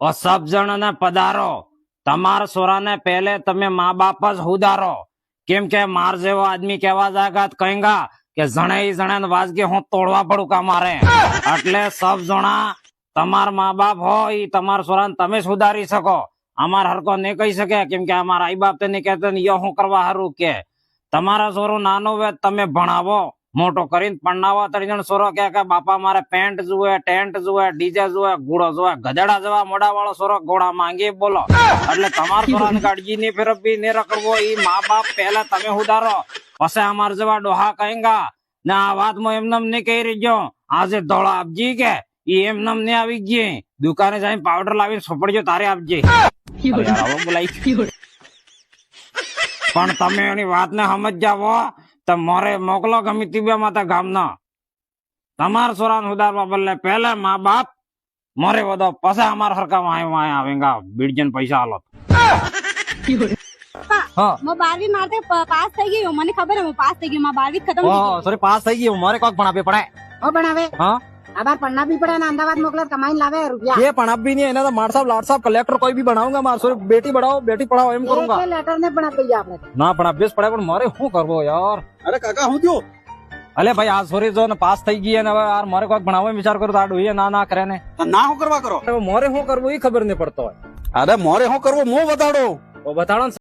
और सब जन ने पधारो तमार सोरा ने पहले तमे माँ बाप ज सुधारो केम के मार जेवो आदमी केवा जाएगा तो कहेगा કે જણે જણે વાજગે હું તોડવા પડું કા મારે એટલે સબ જણા તમાર મા બાપ હોય તમાર સોરાને તમે સુધારી શકો અમાર હરકો ને કહી શકે કેમ કે અમારા આઈ બાપ તેને કહેતો ને યો હું કરવા હારું કે તમારા સોરો નાનો વે તમે ભણાવો મોટો કરીને પરણાવો 3 જણ સોરો કે બાપા મારે પેન્ટ જુએ ટેન્ટ જુએ ડીજે જુએ ઘોડો જુએ ગધેડા જેવા મોડા વાળો સોરો ઘોડા માંગી બોલો એટલે તમાર સોરાને કાળજી ની ફેરવવી ને રખડવો ઈ મા બાપ પહેલા તમે સુધારો પછી અમાર જેવા ડોહા કહેંગા ને આ વાતમાં એમનેમ નહીં કહી રહીજો આજે ધોળા આપજી કે ઈ એમનેમ નહીં આવી ગઈ દુકાને જઈને પાવડર લાવીને સોપડજો તારે આપજે પણ તમે એની વાતને સમજ જાવો તો મોરે મોકલો ગમે તીબે માતા ગામના તમાર સોરાને સુધારવા બદલે પહેલા મા બાપ મોરે વધો પછી અમાર સરકામાં આવેગા બીડજન પૈસા હાલો मैं 12वीं मारते पास થઈ ગઈ મને ખબર હે પાસ થઈ ગઈ માં 12वीं ખતમ થઈ ગઈ સોરી પાસ થઈ ગઈ મારે કોક ભણાવે પડે ઓ ભણાવે હા આબાર પન્ના બી પડે ને અમદાવાદ મોકલે કમાઈને લાવે રૂપિયા ये पढ़ा भी नहीं है ना तो मार साहब लाट साहब कलेक्टर कोई भी बनाऊंगा मार सोरी बेटी बढ़ाओ बेटी पढ़ाओ एम करूंगा લેટર ને પણ આપી દઈએ આપણે ना पण अभ्यास पड़े पण मारे શું કરવો યાર અરે કાકા હું થયો અલે ભાઈ આ સોરી જો ને પાસ થઈ ગઈ ને હવે યાર મારે કોક ભણાવવા વિચાર કરું તો આ ડોઈએ ના કરે ને ના હું કરવા કરો મારે શું કરવું એ ખબર નહીં પડતો હોય અરે મોરે હું કરવું મો બતાડો તો બતાડો ને